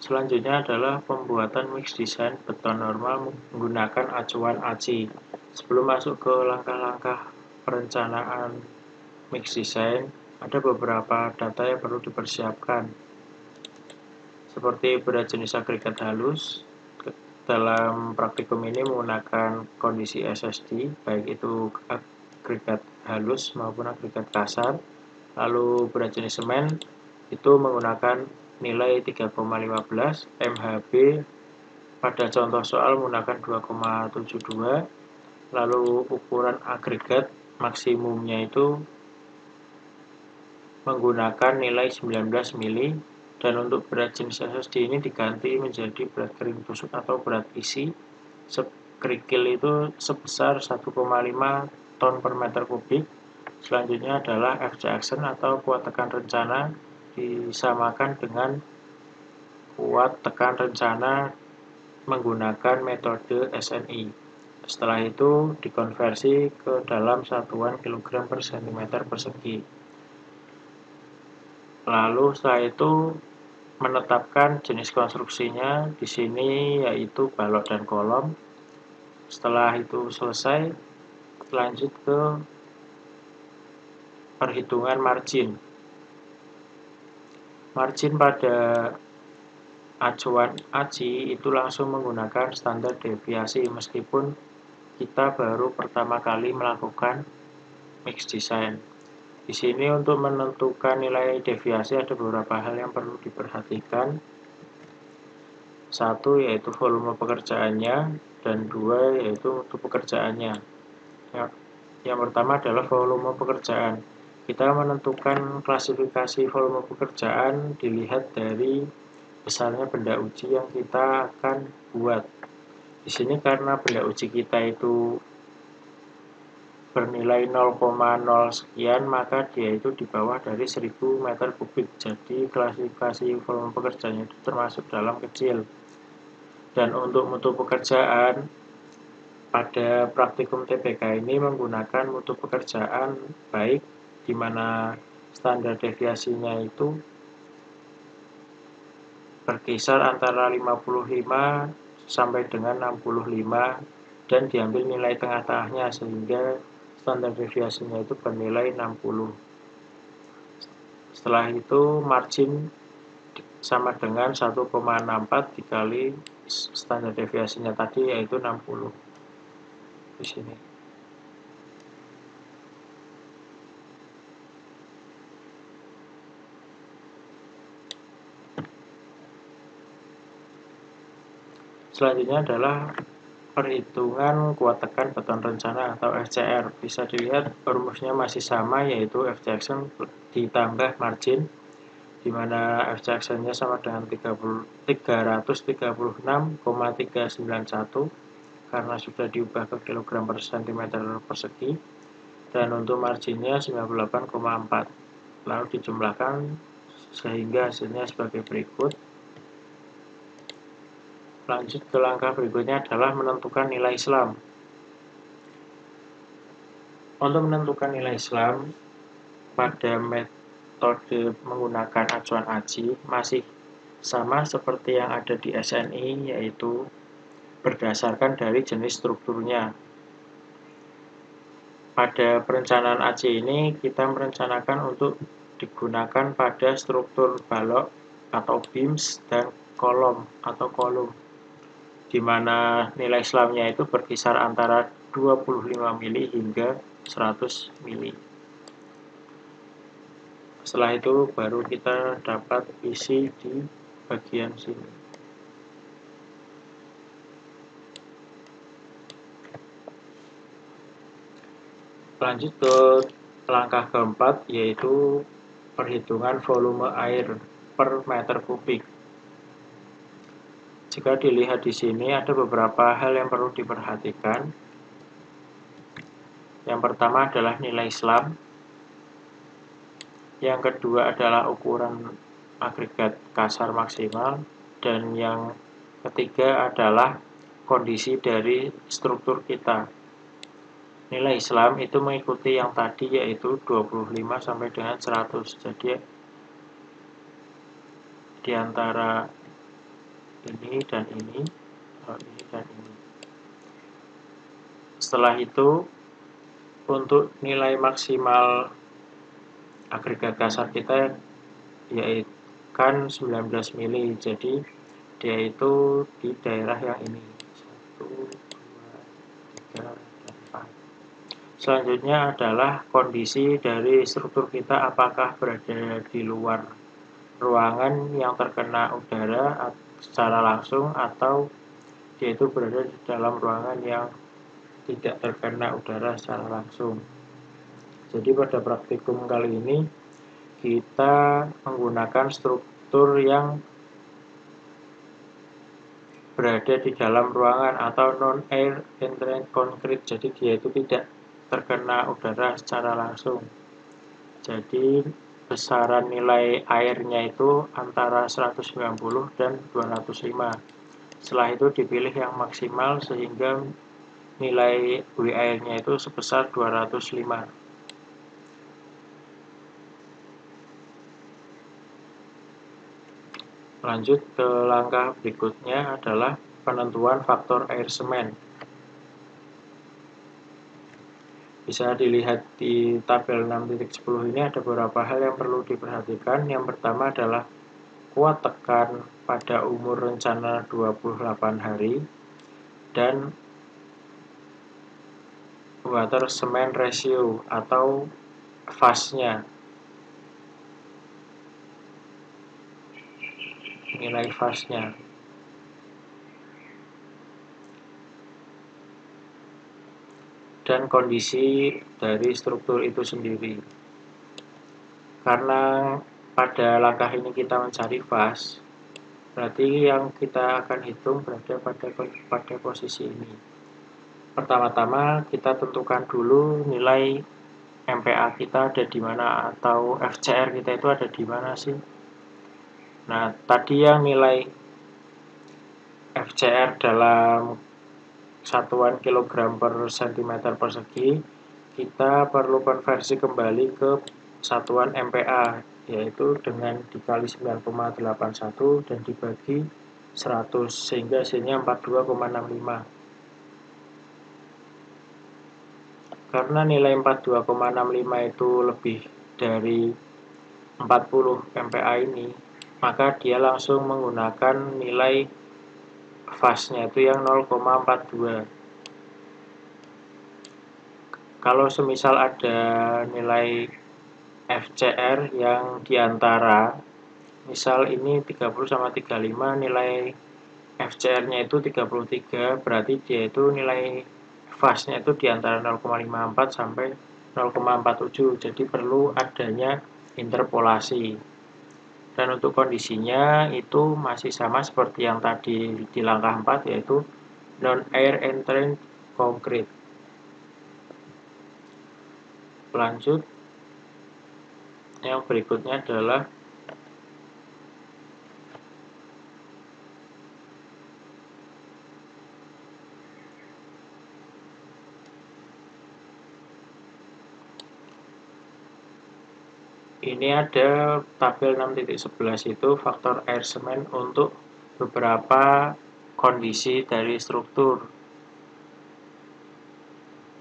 Selanjutnya adalah pembuatan mix design beton normal menggunakan acuan ACI. Sebelum masuk ke langkah-langkah perencanaan mix design, ada beberapa data yang perlu dipersiapkan, seperti berat jenis agregat halus. Dalam praktikum ini menggunakan kondisi SSD, baik itu agregat halus maupun agregat kasar. Lalu berat jenis semen itu menggunakan nilai 3,15, MHB pada contoh soal menggunakan 2,72. Lalu ukuran agregat maksimumnya itu menggunakan nilai 19 mili. Dan untuk berat jenis SSD ini diganti menjadi berat kering tusuk atau berat isi. Kerikil itu sebesar 1,5 ton per meter kubik. Selanjutnya adalah FC action atau kuat tekan rencana disamakan dengan kuat tekan rencana menggunakan metode SNI. Setelah itu dikonversi ke dalam satuan kilogram per sentimeter persegi. Lalu setelah itu menetapkan jenis konstruksinya di sini yaitu balok dan kolom. Setelah itu selesai, lanjut ke perhitungan margin. Margin pada acuan ACI itu langsung menggunakan standar deviasi meskipun kita baru pertama kali melakukan mix design. Di sini untuk menentukan nilai deviasi ada beberapa hal yang perlu diperhatikan. Satu yaitu volume pekerjaannya, dan dua yaitu mutu pekerjaannya. Yang pertama adalah volume pekerjaan. Kita menentukan klasifikasi volume pekerjaan dilihat dari besarnya benda uji yang kita akan buat. Di sini karena benda uji kita itu bernilai 0,0 sekian, maka dia itu di bawah dari 1000 meter kubik. Jadi klasifikasi volume pekerjaannya itu termasuk dalam kecil. Dan untuk mutu pekerjaan, pada praktikum TBK ini menggunakan mutu pekerjaan baik, di mana standar deviasinya itu berkisar antara 55 sampai dengan 65 dan diambil nilai tengah-tengahnya sehingga standar deviasinya itu bernilai 60. Setelah itu margin sama dengan 1,64 dikali standar deviasinya tadi yaitu 60 di sini. Selanjutnya adalah perhitungan kuat tekan beton rencana atau FCR. Bisa dilihat rumusnya masih sama, yaitu FC action ditambah margin, di mana FC action-nya sama dengan 336,391 karena sudah diubah ke kilogram per sentimeter persegi, dan untuk marginnya 98,4. Lalu dijumlahkan sehingga hasilnya sebagai berikut. Lanjut ke langkah berikutnya adalah menentukan nilai Islam. Untuk menentukan nilai Islam pada metode menggunakan acuan ACI masih sama seperti yang ada di SNI, yaitu berdasarkan dari jenis strukturnya. Pada perencanaan ACI ini kita merencanakan untuk digunakan pada struktur balok atau beams dan kolom atau kolom, di mana nilai Islamnya itu berkisar antara 25 mili hingga 100 mili. Setelah itu baru kita dapat isi di bagian sini. Lanjut ke langkah keempat, yaitu perhitungan volume air per meter kubik. Jika dilihat di sini ada beberapa hal yang perlu diperhatikan. Yang pertama adalah nilai Islam. Yang kedua adalah ukuran agregat kasar maksimal. Dan yang ketiga adalah kondisi dari struktur kita. Nilai Islam itu mengikuti yang tadi, yaitu 25 sampai dengan 100. Jadi di antara ini dan ini, ini dan ini. Setelah itu untuk nilai maksimal agregat kasar kita yaitu kan 19 mili, jadi dia itu di daerah yang ini 1, 2, 3, dan 4. Selanjutnya adalah kondisi dari struktur kita apakah berada di luar ruangan yang terkena udara secara langsung atau dia itu berada di dalam ruangan yang tidak terkena udara secara langsung. Jadi pada praktikum kali ini kita menggunakan struktur yang berada di dalam ruangan atau non-air entrance concrete, jadi dia itu tidak terkena udara secara langsung. Jadi besaran nilai airnya itu antara 190 dan 205. Setelah itu dipilih yang maksimal sehingga nilai W airnya itu sebesar 205. Lanjut ke langkah berikutnya adalah penentuan faktor air semen. Bisa dilihat di tabel 6.10 ini ada beberapa hal yang perlu diperhatikan. Yang pertama adalah kuat tekan pada umur rencana 28 hari dan water cement ratio atau fast-nya. Nilai fast-nya. Dan kondisi dari struktur itu sendiri. Karena pada langkah ini kita mencari fast, berarti yang kita akan hitung berada pada posisi ini. Pertama-tama kita tentukan dulu nilai MPa kita ada di mana atau FCR kita itu ada di mana sih. Nah, tadi yang nilai FCR dalam satuan kilogram per cm persegi, kita perlu konversi kembali ke satuan MPa, yaitu dengan dikali 9,81 dan dibagi 100 sehingga hasilnya 42,65. Karena nilai 42,65 itu lebih dari 40 MPa ini, maka dia langsung menggunakan nilai fast-nya itu yang 0,42. Kalau semisal ada nilai FCR yang diantara, misal ini 30 sama 35, nilai FCR-nya itu 33, berarti dia itu nilai fast-nya itu diantara 0,54 sampai 0,47, jadi perlu adanya interpolasi. Dan untuk kondisinya itu masih sama seperti yang tadi di langkah 4, yaitu non-air entrance concrete. Lanjut, yang berikutnya adalah ini ada tabel 6.11 itu faktor air semen untuk beberapa kondisi dari struktur.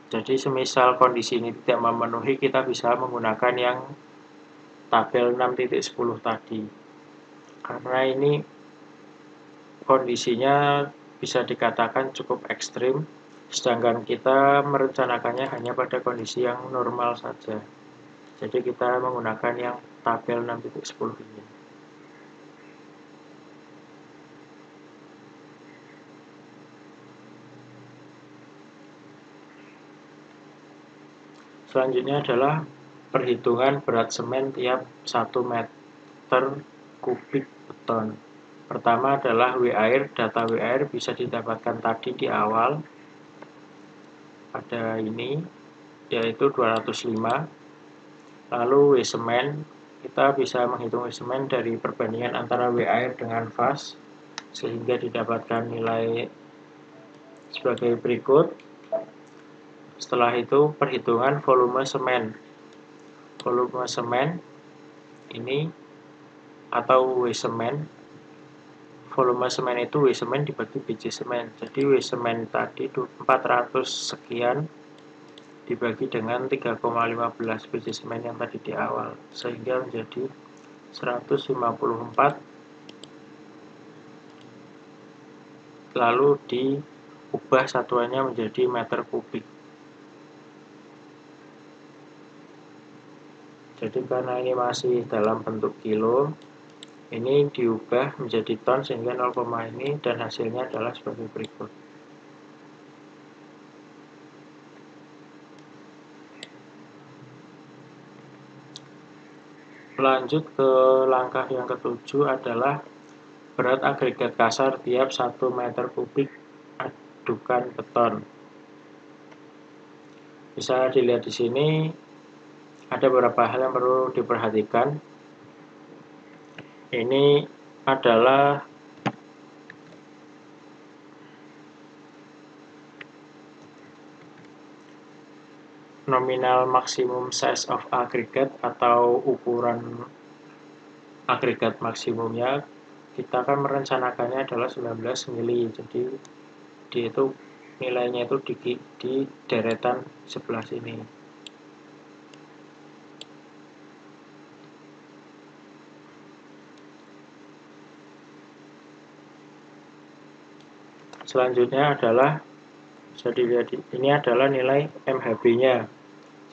Jadi semisal kondisi ini tidak memenuhi, kita bisa menggunakan yang tabel 6.10 tadi. Karena ini kondisinya bisa dikatakan cukup ekstrim, sedangkan kita merencanakannya hanya pada kondisi yang normal saja. Jadi kita menggunakan yang tabel 6.10 ini. Selanjutnya adalah perhitungan berat semen tiap 1 meter kubik beton. Pertama adalah W air. Data W air bisa didapatkan tadi di awal. Ada ini, yaitu 205. Lalu W semen, kita bisa menghitung W semen dari perbandingan antara W air dengan fast, sehingga didapatkan nilai sebagai berikut. Setelah itu perhitungan volume semen. Volume semen ini atau W semen, volume semen itu W semen dibagi biji semen. Jadi W semen tadi 400 sekian dibagi dengan 3,15 biji semen yang tadi di awal, sehingga menjadi 154, lalu diubah satuannya menjadi meter kubik. Jadi karena ini masih dalam bentuk kilo, ini diubah menjadi ton sehingga 0, ini, dan hasilnya adalah sebagai berikut. Lanjut ke langkah yang ketujuh adalah berat agregat kasar tiap 1 meter kubik adukan beton. Bisa dilihat di sini ada beberapa hal yang perlu diperhatikan. Ini adalah nominal maximum size of aggregate atau ukuran agregat maksimumnya. Kita akan merencanakannya adalah 19 mili. Jadi itu nilainya itu di deretan sebelah sini. Selanjutnya adalah bisa dilihat, ini adalah nilai MHB-nya.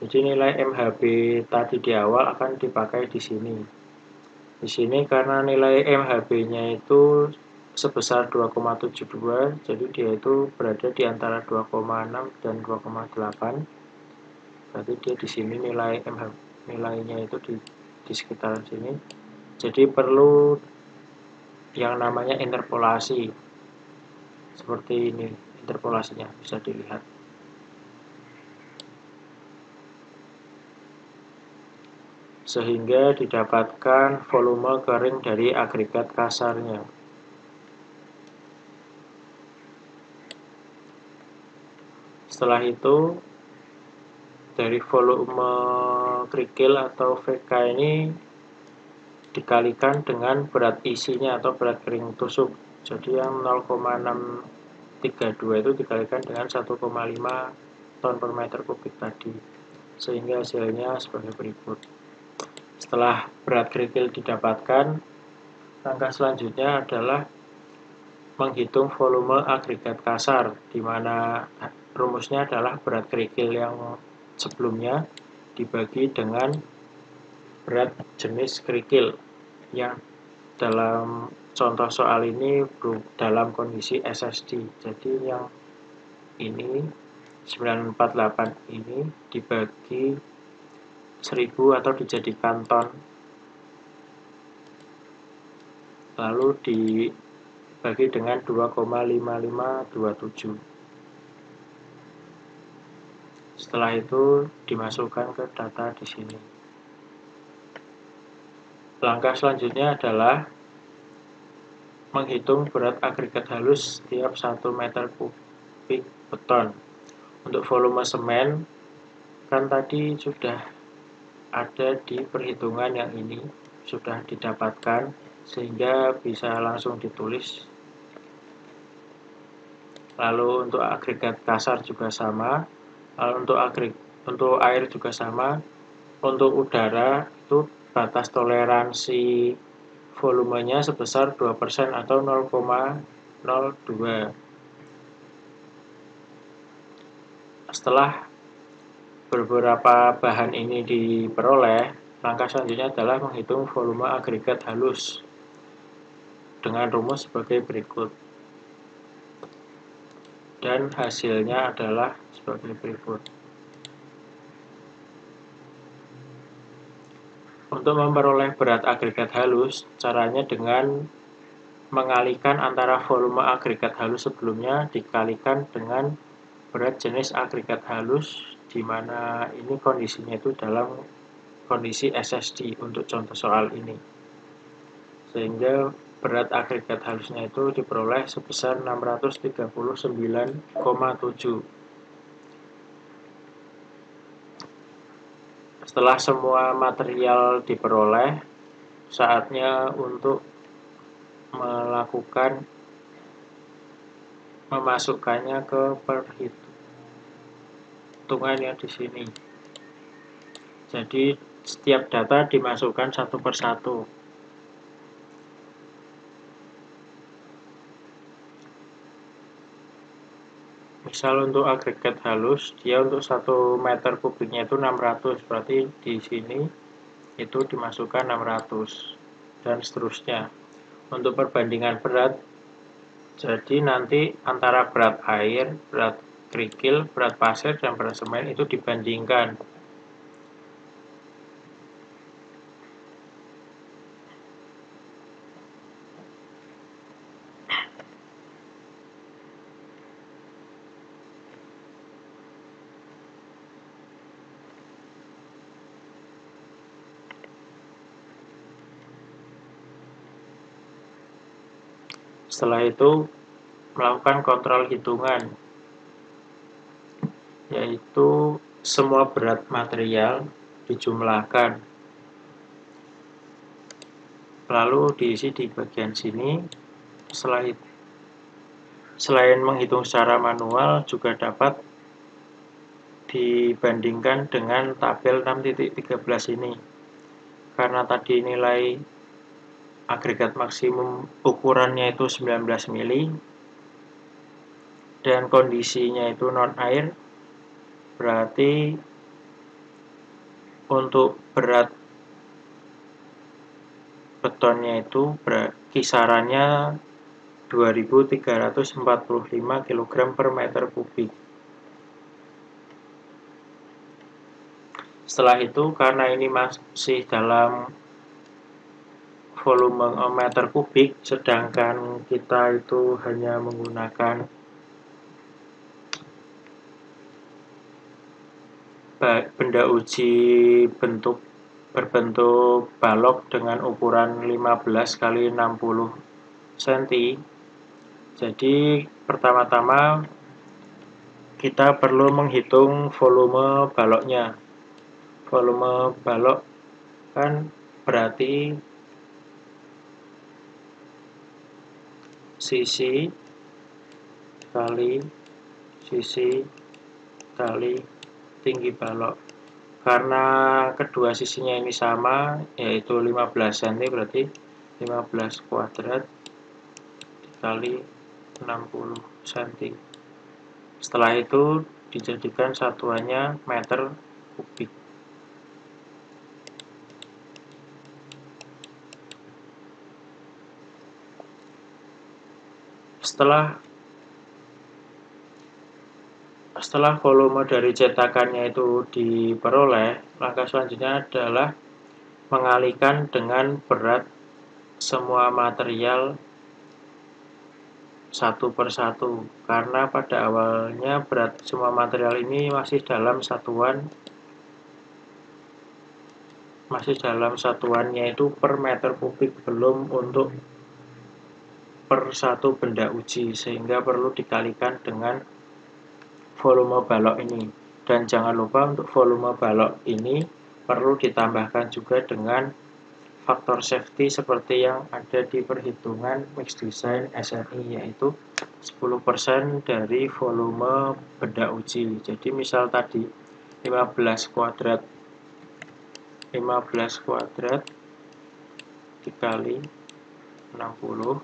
Jadi nilai MHB tadi di awal akan dipakai di sini. Di sini karena nilai MHB-nya itu sebesar 2,72, jadi dia itu berada di antara 2,6 dan 2,8. Berarti dia di sini nilainya itu di sekitar sini. Jadi perlu yang namanya interpolasi. Seperti ini interpolasinya, bisa dilihat. Sehingga didapatkan volume kering dari agregat kasarnya. Setelah itu, dari volume kerikil atau VK ini dikalikan dengan berat isinya atau berat kering tusuk. Jadi yang 0,632 itu dikalikan dengan 1,5 ton per meter kubik tadi, sehingga hasilnya sebagai berikut. Setelah berat kerikil didapatkan, langkah selanjutnya adalah menghitung volume agregat kasar, di mana rumusnya adalah berat kerikil yang sebelumnya dibagi dengan berat jenis kerikil yang dalam contoh soal ini dalam kondisi SSD. Jadi yang ini 948 ini dibagi 1000 atau dijadikan ton, lalu dibagi dengan 2,5527. Setelah itu dimasukkan ke data di sini. Langkah selanjutnya adalah menghitung berat agregat halus setiap 1 meter kubik beton. Untuk volume semen, kan tadi sudah ada di perhitungan yang ini, sudah didapatkan, sehingga bisa langsung ditulis. Lalu untuk agregat kasar juga sama, lalu untuk air juga sama. Untuk udara itu batas toleransi volumenya sebesar 2% atau 0,02. Setelah beberapa bahan ini diperoleh, langkah selanjutnya adalah menghitung volume agregat halus dengan rumus sebagai berikut. Dan hasilnya adalah sebagai berikut. Untuk memperoleh berat agregat halus, caranya dengan mengalihkan antara volume agregat halus sebelumnya dikalikan dengan berat jenis agregat halus, di mana ini kondisinya itu dalam kondisi SSD untuk contoh soal ini. Sehingga berat agregat halusnya itu diperoleh sebesar 639,7. Setelah semua material diperoleh, saatnya untuk memasukkannya ke perhitungan yang di sini. Jadi setiap data dimasukkan satu persatu. Misal untuk agregat halus, dia untuk 1 meter kubiknya itu 600, berarti di sini itu dimasukkan 600, dan seterusnya. Untuk perbandingan berat, jadi nanti antara berat air, berat kerikil, berat pasir, dan berat semen itu dibandingkan. Setelah itu melakukan kontrol hitungan, yaitu semua berat material dijumlahkan, lalu diisi di bagian sini. Selain menghitung secara manual, juga dapat dibandingkan dengan tabel 6.13 ini. Karena tadi nilai agregat maksimum ukurannya itu 19 mili dan kondisinya itu non air, berarti untuk berat betonnya itu kisarannya 2.345 kg per meter kubik. Setelah itu, karena ini masih dalam volume meter kubik, sedangkan kita itu hanya menggunakan benda uji berbentuk balok dengan ukuran 15 x 60 cm. Jadi pertama-tama kita perlu menghitung volume baloknya. Volume balok kan berarti sisi kali sisi kali tinggi balok. Karena kedua sisinya ini sama, yaitu 15 cm, berarti 15 kuadrat dikali 60 cm. Setelah itu dijadikan satuannya meter kubik. Setelah volume dari cetakannya itu diperoleh, langkah selanjutnya adalah mengalihkan dengan berat semua material satu persatu. Karena pada awalnya berat semua material ini masih dalam satuannya itu per meter kubik, belum untuk per satu benda uji, sehingga perlu dikalikan dengan volume balok ini. Dan jangan lupa untuk volume balok ini perlu ditambahkan juga dengan faktor safety seperti yang ada di perhitungan Mix Design SNI, yaitu 10% dari volume benda uji. Jadi misal tadi 15 kuadrat dikali 60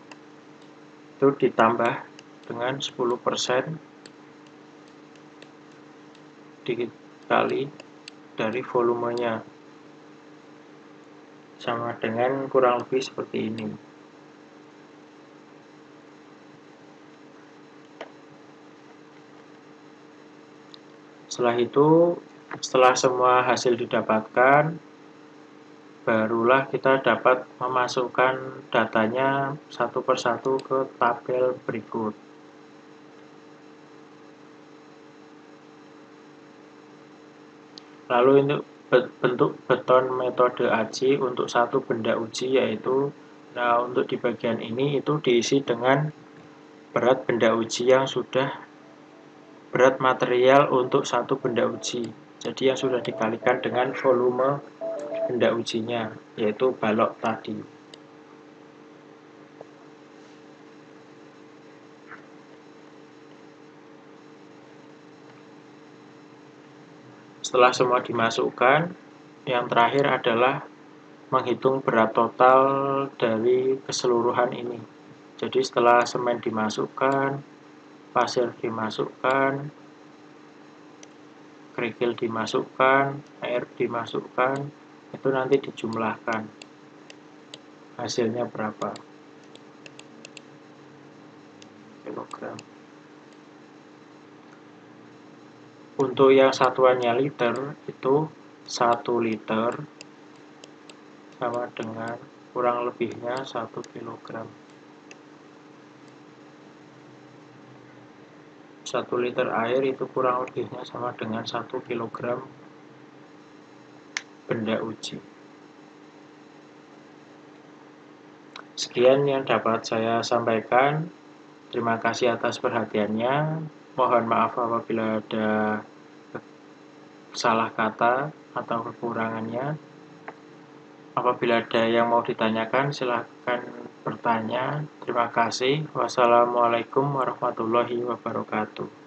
itu ditambah dengan 10% dikali dari volumenya, sama dengan kurang lebih seperti ini. Setelah semua hasil didapatkan, barulah kita dapat memasukkan datanya satu persatu ke tabel berikut. Lalu untuk bentuk beton metode AJ untuk satu benda uji, yaitu untuk di bagian ini itu diisi dengan berat benda uji yang sudah berat material untuk satu benda uji. Jadi yang sudah dikalikan dengan volume benda ujinya, yaitu balok tadi. Setelah semua dimasukkan, yang terakhir adalah menghitung berat total dari keseluruhan ini. Jadi setelah semen dimasukkan, pasir dimasukkan, kerikil dimasukkan, air dimasukkan, itu nanti dijumlahkan. Hasilnya berapa kilogram. Untuk yang satuannya liter, itu 1 liter sama dengan kurang lebihnya 1 kilogram. 1 liter air itu kurang lebihnya sama dengan 1 kilogram benda uji. Sekian yang dapat saya sampaikan. Terima kasih atas perhatiannya. Mohon maaf apabila ada salah kata atau kekurangannya. Apabila ada yang mau ditanyakan, silakan bertanya. Terima kasih. Wassalamualaikum warahmatullahi wabarakatuh.